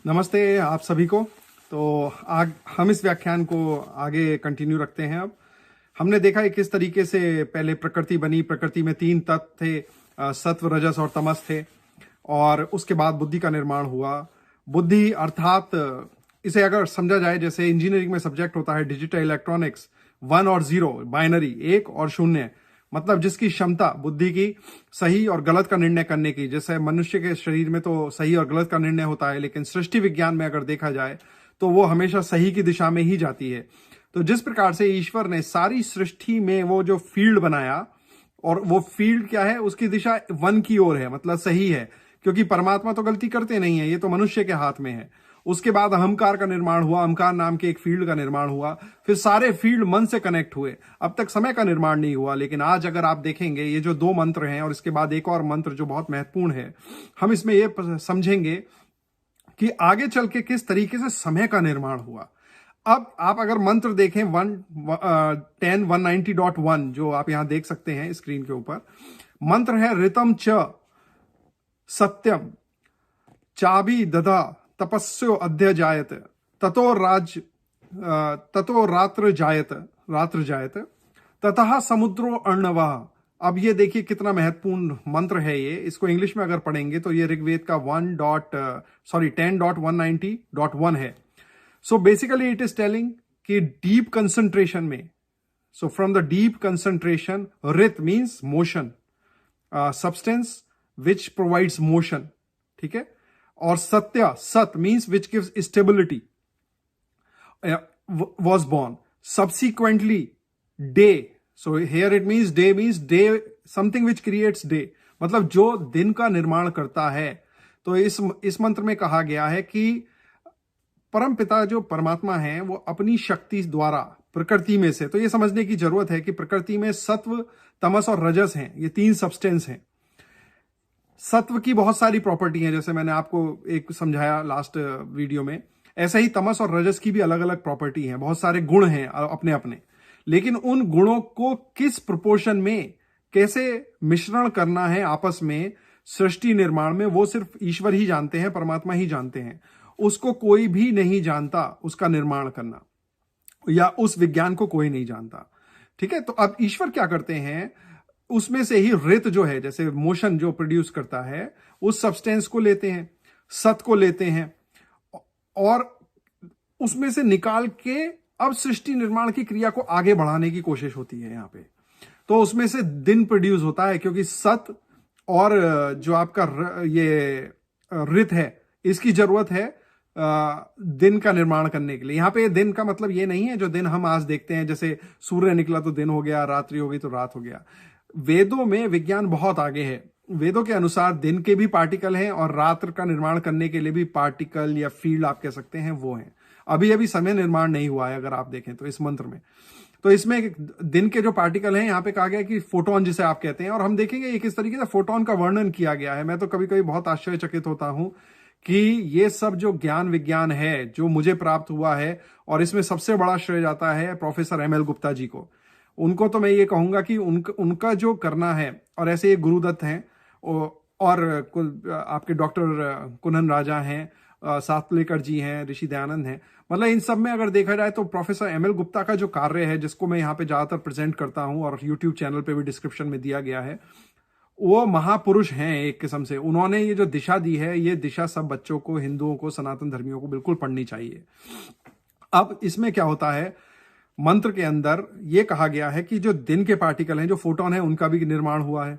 नमस्ते आप सभी को। तो आज हम इस व्याख्यान को आगे कंटिन्यू रखते हैं। अब हमने देखा है किस तरीके से पहले प्रकृति बनी। प्रकृति में तीन तत्व थे, सत्व, रजस और तमस थे, और उसके बाद बुद्धि का निर्माण हुआ। बुद्धि अर्थात इसे अगर समझा जाए जैसे इंजीनियरिंग में सब्जेक्ट होता है डिजिटल इलेक्ट्रॉनिक्स, 1 और 0, बाइनरी, 1 और 0, मतलब जिसकी क्षमता बुद्धि की सही और गलत का निर्णय करने की। जैसे मनुष्य के शरीर में तो सही और गलत का निर्णय होता है, लेकिन सृष्टि विज्ञान में अगर देखा जाए तो वो हमेशा सही की दिशा में ही जाती है। तो जिस प्रकार से ईश्वर ने सारी सृष्टि में वो जो फील्ड बनाया, और वो फील्ड क्या है, उसकी दिशा 1 की ओर है, मतलब सही है, क्योंकि परमात्मा तो गलती करते नहीं है, ये तो मनुष्य के हाथ में है। उसके बाद अहंकार का निर्माण हुआ, अहंकार नाम के एक फील्ड का निर्माण हुआ, फिर सारे फील्ड मन से कनेक्ट हुए। अब तक समय का निर्माण नहीं हुआ, लेकिन आज अगर आप देखेंगे ये जो 2 मंत्र हैं और इसके बाद एक और मंत्र जो बहुत महत्वपूर्ण है, हम इसमें ये समझेंगे कि आगे चल के किस तरीके से समय का निर्माण हुआ। अब आप अगर मंत्र देखें 190.1 जो आप यहां देख सकते हैं स्क्रीन के ऊपर, मंत्र है ऋतम च सत्यम चाबी दधा तपस्यो अध्य जायत ततो रात्र जायत ततः समुद्रो अर्णवः। अब ये देखिए कितना महत्वपूर्ण मंत्र है ये। इसको इंग्लिश में अगर पढ़ेंगे तो ये ऋग्वेद का 10.190.1 है। So basically it is telling कि डीप कंसंट्रेशन में, so from the deep concentration, ऋत means motion, substance which provides motion, ठीक है, और सत्य, सत means which gives stability, was born. Subsequently, day. So here it means day, something which creates day. मतलब जो दिन का निर्माण करता है। तो इस मंत्र में कहा गया है कि परम पिता जो परमात्मा है वो अपनी शक्ति द्वारा प्रकृति में से, तो ये समझने की जरूरत है कि प्रकृति में सत्व, तमस और रजस हैं, ये 3 सब्सटेंस हैं। सत्व की बहुत सारी प्रॉपर्टी हैं, जैसे मैंने आपको एक समझाया लास्ट वीडियो में। ऐसे ही तमस और रजस की भी अलग अलग प्रॉपर्टी हैं, बहुत सारे गुण हैं अपने अपने, लेकिन उन गुणों को किस प्रोपोर्शन में कैसे मिश्रण करना है आपस में सृष्टि निर्माण में, वो सिर्फ ईश्वर ही जानते हैं, परमात्मा ही जानते हैं। उसको कोई भी नहीं जानता, उसका निर्माण करना, या उस विज्ञान को कोई नहीं जानता, ठीक है। तो अब ईश्वर क्या करते हैं, उसमें से ही ऋत जो है, जैसे मोशन जो प्रोड्यूस करता है, उस सब्सटेंस को लेते हैं, सत को लेते हैं, और उसमें से निकाल के अब सृष्टि निर्माण की क्रिया को आगे बढ़ाने की कोशिश होती है यहां पे। तो उसमें से दिन प्रोड्यूस होता है, क्योंकि सत और जो आपका ये ऋत है, इसकी जरूरत है दिन का निर्माण करने के लिए। यहां पे दिन का मतलब ये नहीं है जो दिन हम आज देखते हैं, जैसे सूर्य निकला तो दिन हो गया, रात्रि हो गई तो रात हो गया। वेदों में विज्ञान बहुत आगे है। वेदों के अनुसार दिन के भी पार्टिकल हैं और रात्र का निर्माण करने के लिए भी पार्टिकल या फील्ड आप कह सकते हैं वो हैं। अभी समय निर्माण नहीं हुआ है अगर आप देखें तो इस मंत्र में। तो इसमें दिन के जो पार्टिकल हैं, यहां पे कहा गया कि फोटोन जिसे आप कहते हैं, और हम देखेंगे ये किस तरीके से फोटोन का वर्णन किया गया है। मैं तो कभी कभी बहुत आश्चर्यचकित होता हूं कि ये सब जो ज्ञान विज्ञान है जो मुझे प्राप्त हुआ है, और इसमें सबसे बड़ा श्रेय जाता है प्रोफेसर एमएल गुप्ता जी को। उनको तो मैं ये कहूंगा कि उनका जो करना है, और ऐसे ये गुरुदत्त हैं, और आपके डॉक्टर कुनन राजा हैं, सातलेकर जी हैं, ऋषि दयानंद हैं, मतलब इन सब में अगर देखा जाए तो प्रोफेसर एमएल गुप्ता का जो कार्य है, जिसको मैं यहाँ पे ज्यादातर प्रेजेंट करता हूँ और यूट्यूब चैनल पे भी डिस्क्रिप्शन में दिया गया है, वो महापुरुष हैं एक किस्म से। उन्होंने ये जो दिशा दी है, ये दिशा सब बच्चों को, हिंदुओं को, सनातन धर्मियों को बिल्कुल पढ़नी चाहिए। अब इसमें क्या होता है, मंत्र के अंदर ये कहा गया है कि जो दिन के पार्टिकल हैं, जो फोटोन है, उनका भी निर्माण हुआ है।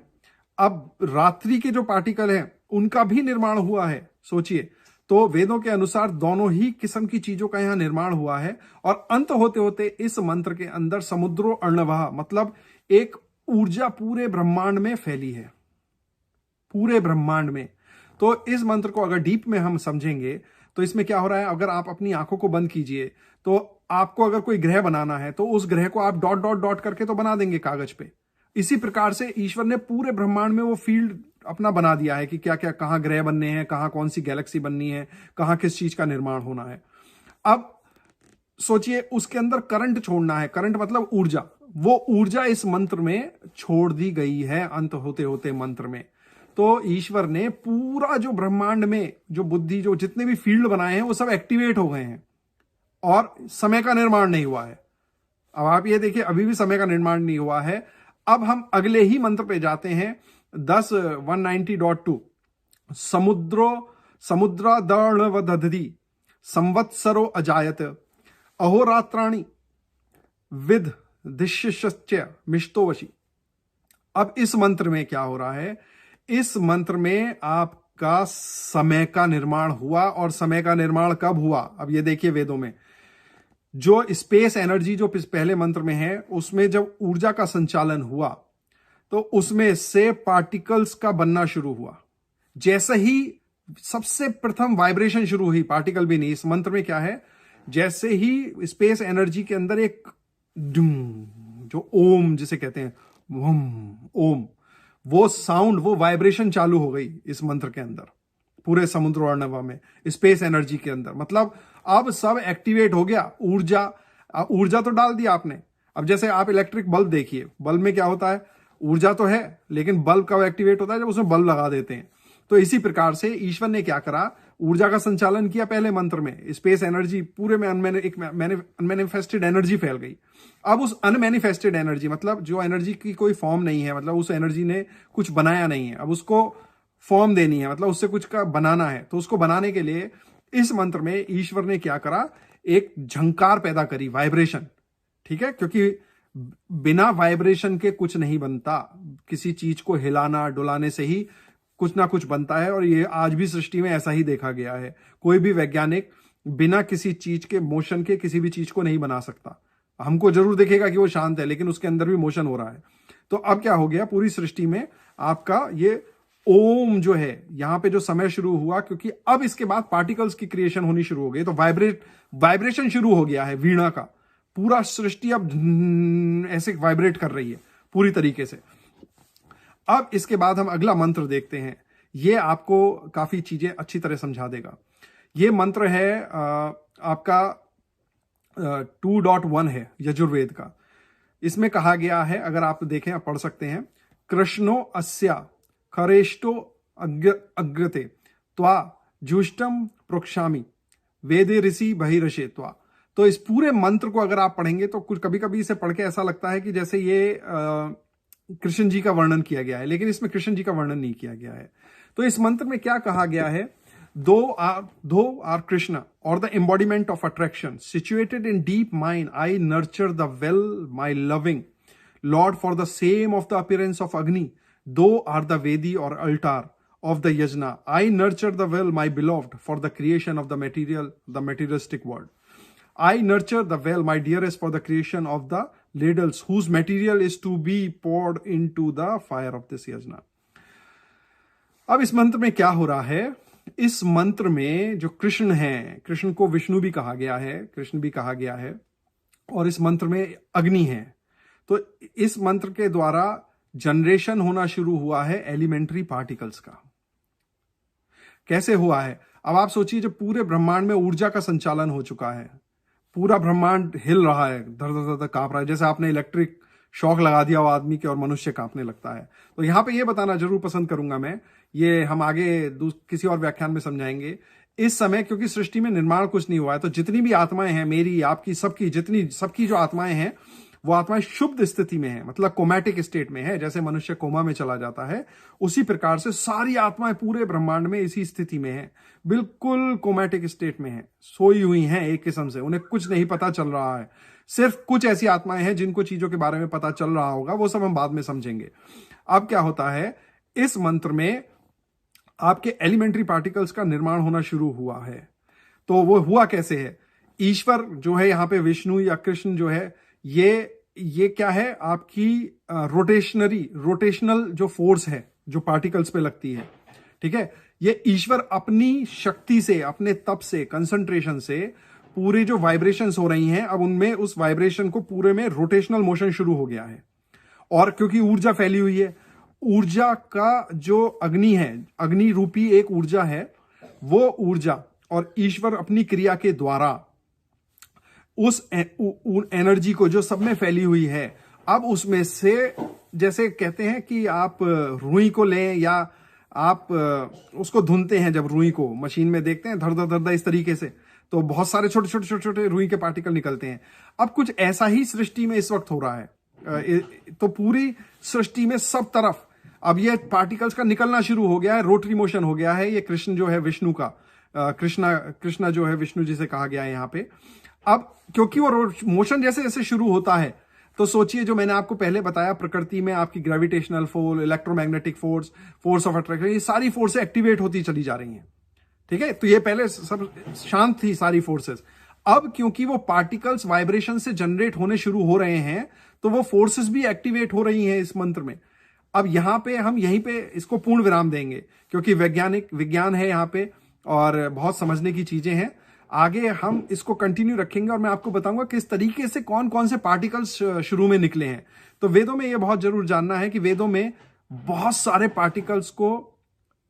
अब रात्रि के जो पार्टिकल हैं उनका भी निर्माण हुआ है। सोचिए, तो वेदों के अनुसार दोनों ही किस्म की चीजों का यहां निर्माण हुआ है, और अंत होते होते इस मंत्र के अंदर समुद्रो अर्णवः, मतलब एक ऊर्जा पूरे ब्रह्मांड में फैली है, पूरे ब्रह्मांड में। तो इस मंत्र को अगर डीप में हम समझेंगे तो इसमें क्या हो रहा है, अगर आप अपनी आंखों को बंद कीजिए तो आपको अगर कोई ग्रह बनाना है तो उस ग्रह को आप डॉट डॉट डॉट करके तो बना देंगे कागज पे। इसी प्रकार से ईश्वर ने पूरे ब्रह्मांड में वो फील्ड अपना बना दिया है कि क्या क्या, कहां ग्रह बनने हैं, कहां कौन सी गैलेक्सी बननी है, कहां किस चीज का निर्माण होना है। अब सोचिए, उसके अंदर करंट छोड़ना है, करंट मतलब ऊर्जा, वो ऊर्जा इस मंत्र में छोड़ दी गई है अंत होते होते मंत्र में। तो ईश्वर ने पूरा जो ब्रह्मांड में जो बुद्धि, जो जितने भी फील्ड बनाए हैं वो सब एक्टिवेट हो गए हैं और समय का निर्माण नहीं हुआ है। अब आप ये देखिए, अभी भी समय का निर्माण नहीं हुआ है। अब हम अगले ही मंत्र पे जाते हैं, 10:190.2। समुद्रादर्णवदधि संवत्सरो अजायत अहोरात्राणि विद दिश्यश्च मिष्टोवशी। अब इस मंत्र में क्या हो रहा है? इस मंत्र में आपका समय का निर्माण हुआ। और समय का निर्माण कब हुआ? अब ये देखिए, वेदों में जो स्पेस एनर्जी जो पहले मंत्र में है, उसमें जब ऊर्जा का संचालन हुआ तो उसमें से पार्टिकल्स का बनना शुरू हुआ। जैसे ही सबसे प्रथम वाइब्रेशन शुरू हुई, पार्टिकल भी नहीं, इस मंत्र में क्या है, जैसे ही स्पेस एनर्जी के अंदर एक जो ओम जिसे कहते हैं, ओम, वो साउंड, वो वाइब्रेशन चालू हो गई इस मंत्र के अंदर, पूरे समुद्र और नवा में, स्पेस एनर्जी के अंदर। मतलब अब सब एक्टिवेट हो गया। ऊर्जा तो डाल दिया आपने। अब जैसे आप इलेक्ट्रिक बल्ब देखिए, बल्ब में क्या होता है, ऊर्जा तो है, लेकिन बल्ब कब एक्टिवेट होता है? जब उसमें बल्ब लगा देते हैं। तो इसी प्रकार से ईश्वर ने क्या करा, ऊर्जा का संचालन किया पहले मंत्र में, स्पेस एनर्जी पूरे में अनमैनिफेस्टेड एनर्जी फैल गई। अब उस अनमैनिफेस्टेड एनर्जी, मतलब जो एनर्जी की कोई फॉर्म नहीं है, मतलब उस एनर्जी ने कुछ बनाया नहीं है, अब उसको फॉर्म देनी है, मतलब उससे कुछ का बनाना है। तो उसको बनाने के लिए इस मंत्र में ईश्वर ने क्या करा, एक झंकार पैदा करी, वाइब्रेशन। ठीक है, क्योंकि बिना वाइब्रेशन के कुछ नहीं बनता। किसी चीज को हिलाना डुलाने से ही कुछ ना कुछ बनता है, और ये आज भी सृष्टि में ऐसा ही देखा गया है। कोई भी वैज्ञानिक बिना किसी चीज के, मोशन के, किसी भी चीज को नहीं बना सकता। हमको जरूर दिखेगा कि वो शांत है, लेकिन उसके अंदर भी मोशन हो रहा है। तो अब क्या हो गया, पूरी सृष्टि में आपका ये ओम जो है, यहां पे जो समय शुरू हुआ, क्योंकि अब इसके बाद पार्टिकल्स की क्रिएशन होनी शुरू हो गई, तो वाइब्रेशन शुरू हो गया है वीणा का। पूरा सृष्टि अब ऐसे वाइब्रेट कर रही है पूरी तरीके से। अब इसके बाद हम अगला मंत्र देखते हैं। ये आपको काफी चीजें अच्छी तरह समझा देगा। ये मंत्र है आपका 2.1 है यजुर्वेद का। इसमें कहा गया है, अगर आप देखें, आप पढ़ सकते हैं, कृष्णो अस्या खरेष्टो अग्रते त्वा जुष्टम प्रोक्षामि वेदे ऋषि बहिरशे त्वा। तो इस पूरे मंत्र को अगर आप पढ़ेंगे तो कुछ कभी कभी इसे पढ़ के ऐसा लगता है कि जैसे ये कृष्ण जी का वर्णन किया गया है, लेकिन इसमें कृष्ण जी का वर्णन नहीं किया गया है। तो इस मंत्र में क्या कहा गया है, दो आर कृष्णा और the embodiment of attraction situated in deep mind I nurture the well my loving Lord for the same of the appearance of अग्नि दो आर द वेदी और Alt of the yajna. I nurture the well, my beloved, for the creation of the materialistic world. I nurture the well, my dearest, for the creation of the ladles, whose material is to be poured into the fire of this yajna. अब इस मंत्र में क्या हो रहा है, इस मंत्र में जो कृष्ण है, कृष्ण को विष्णु भी कहा गया है, कृष्ण भी कहा गया है, और इस मंत्र में अग्नि है। तो इस मंत्र के द्वारा जनरेशन होना शुरू हुआ है एलिमेंट्री पार्टिकल्स का। कैसे हुआ है? अब आप सोचिए, जब पूरे ब्रह्मांड में ऊर्जा का संचालन हो चुका है, पूरा ब्रह्मांड हिल रहा है, धर धर धर कांप रहा है, जैसे आपने इलेक्ट्रिक शॉक लगा दिया वो आदमी के और मनुष्य कांपने लगता है। तो यहां पे ये बताना जरूर पसंद करूंगा मैं, ये हम आगे किसी और व्याख्यान में समझाएंगे। इस समय क्योंकि सृष्टि में निर्माण कुछ नहीं हुआ है, तो जितनी भी आत्माएं हैं, मेरी, आपकी, सबकी जो आत्माएं हैं, वो आत्माएं शुद्ध स्थिति में है, मतलब कोमैटिक स्टेट में है। जैसे मनुष्य कोमा में चला जाता है, उसी प्रकार से सारी आत्माएं पूरे ब्रह्मांड में इसी स्थिति में है, बिल्कुल कोमैटिक स्टेट में है, सोई हुई हैं एक किस्म से, उन्हें कुछ नहीं पता चल रहा है। सिर्फ कुछ ऐसी आत्माएं हैं जिनको चीजों के बारे में पता चल रहा होगा, वो सब हम बाद में समझेंगे। अब क्या होता है, इस मंत्र में आपके एलिमेंट्री पार्टिकल्स का निर्माण होना शुरू हुआ है। तो वो हुआ कैसे है? ईश्वर जो है, यहां पे विष्णु या कृष्ण जो है, ये क्या है, आपकी रोटेशनल जो फोर्स है जो पार्टिकल्स पे लगती है। ठीक है, ये ईश्वर अपनी शक्ति से, अपने तप से, कंसंट्रेशन से पूरी जो वाइब्रेशंस हो रही हैं, अब उनमें उस वाइब्रेशन को पूरे में रोटेशनल मोशन शुरू हो गया है। और क्योंकि ऊर्जा फैली हुई है, ऊर्जा का जो अग्नि है, अग्नि रूपी एक ऊर्जा है, वो ऊर्जा और ईश्वर अपनी क्रिया के द्वारा उस एनर्जी को जो सब में फैली हुई है, अब उसमें से, जैसे कहते हैं कि आप रुई को लें या आप उसको धुनते हैं, जब रुई को मशीन में देखते हैं धड़ धड़ धड़ धड़ इस तरीके से, तो बहुत सारे छोटे छोटे छोटे छोटे रुई के पार्टिकल निकलते हैं। अब कुछ ऐसा ही सृष्टि में इस वक्त हो रहा है। तो पूरी सृष्टि में सब तरफ अब ये पार्टिकल्स का निकलना शुरू हो गया है, रोटरी मोशन हो गया है। ये कृष्ण जो है विष्णु का, कृष्णा जो है विष्णु जी से कहा गया है यहाँ पे। अब क्योंकि वो मोशन जैसे जैसे शुरू होता है, तो सोचिए जो मैंने आपको पहले बताया, प्रकृति में आपकी gravitational force, electromagnetic force, force of attraction, ये सारी फोर्सेस एक्टिवेट होती चली जा रही हैं। ठीक है, तो ये पहले सब शांत थी सारी फोर्सेस। अब क्योंकि वो पार्टिकल्स वाइब्रेशन से जनरेट होने शुरू हो रहे हैं, तो वो फोर्सेस भी एक्टिवेट हो रही हैं इस मंत्र में। अब यहां पे हम यहीं पे इसको पूर्ण विराम देंगे, क्योंकि विज्ञान है यहाँ पे और बहुत समझने की चीजें हैं। आगे हम इसको कंटिन्यू रखेंगे और मैं आपको बताऊंगा किस तरीके से कौन कौन से पार्टिकल्स शुरू में निकले हैं। तो वेदों में यह बहुत जरूर जानना है कि वेदों में बहुत सारे पार्टिकल्स को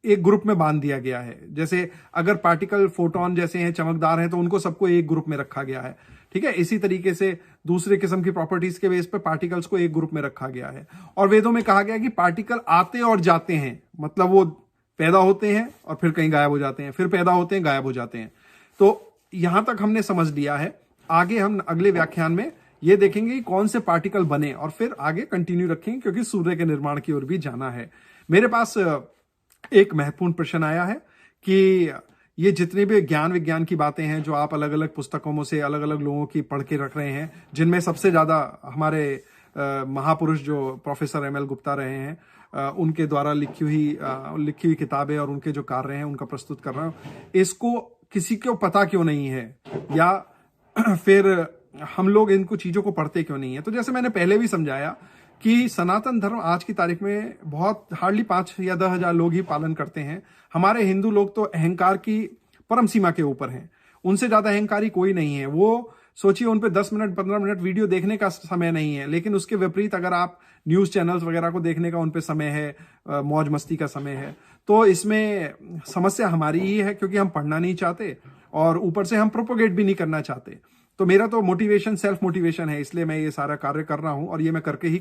एक ग्रुप में बांध दिया गया है। जैसे अगर पार्टिकल फोटोन जैसे हैं, चमकदार हैं, तो उनको सबको एक ग्रुप में रखा गया है। ठीक है, इसी तरीके से दूसरे किस्म की प्रॉपर्टीज के बेस पे पार्टिकल्स को एक ग्रुप में रखा गया है। और वेदों में कहा गया है कि पार्टिकल आते और जाते हैं, मतलब वो पैदा होते हैं और फिर कहीं गायब हो जाते हैं, फिर पैदा होते हैं, गायब हो जाते हैं। तो यहां तक हमने समझ लिया है। आगे हम अगले व्याख्यान में ये देखेंगे कि कौन से पार्टिकल बने और फिर आगे कंटिन्यू रखेंगे, क्योंकि सूर्य के निर्माण की ओर भी जाना है। मेरे पास एक महत्वपूर्ण प्रश्न आया है कि ये जितने भी ज्ञान विज्ञान की बातें हैं जो आप अलग अलग पुस्तकों में से अलग अलग लोगों की पढ़ के रख रहे हैं, जिनमें सबसे ज्यादा हमारे महापुरुष जो प्रोफेसर एम एल गुप्ता रहे हैं, उनके द्वारा लिखी हुई किताबें और उनके जो कार्य हैं उनका प्रस्तुत कर रहा हूं, इसको किसी को पता क्यों नहीं है, या फिर हम लोग इनको चीजों को पढ़ते क्यों नहीं है। तो जैसे मैंने पहले भी समझाया कि सनातन धर्म आज की तारीख में बहुत हार्डली 5 या 10 हजार लोग ही पालन करते हैं। हमारे हिंदू लोग तो अहंकार की परम सीमा के ऊपर हैं, उनसे ज्यादा अहंकारी कोई नहीं है। वो सोचिए उन पे 10 मिनट 15 मिनट वीडियो देखने का समय नहीं है, लेकिन उसके विपरीत अगर आप न्यूज चैनल्स वगैरह को देखने का उन पे समय है, मौज मस्ती का समय है। तो इसमें समस्या हमारी ही है, क्योंकि हम पढ़ना नहीं चाहते और ऊपर से हम प्रोपोगेट भी नहीं करना चाहते। तो मेरा तो मोटिवेशन सेल्फ मोटिवेशन है, इसलिए मैं ये सारा कार्य कर रहा हूं और ये मैं करके ही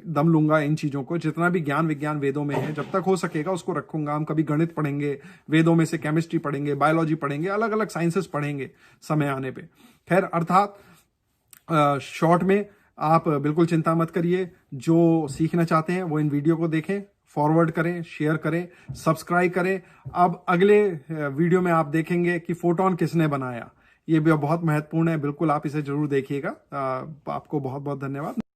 दम लूंगा इन चीजों को। जितना भी ज्ञान विज्ञान वेदों में है, जब तक हो सकेगा उसको रखूंगा। हम कभी गणित पढ़ेंगे, वेदों में से केमिस्ट्री पढ़ेंगे, बायोलॉजी पढ़ेंगे, अलग अलग साइंसेस पढ़ेंगे समय आने पे। खैर, अर्थात शॉर्ट में आप बिल्कुल चिंता मत करिए। जो सीखना चाहते हैं वो इन वीडियो को देखें, फॉरवर्ड करें, शेयर करें, सब्सक्राइब करें। अब अगले वीडियो में आप देखेंगे कि फोटोन किसने बनाया। ये भी बहुत महत्वपूर्ण है, बिल्कुल आप इसे जरूर देखिएगा। आपको बहुत बहुत धन्यवाद।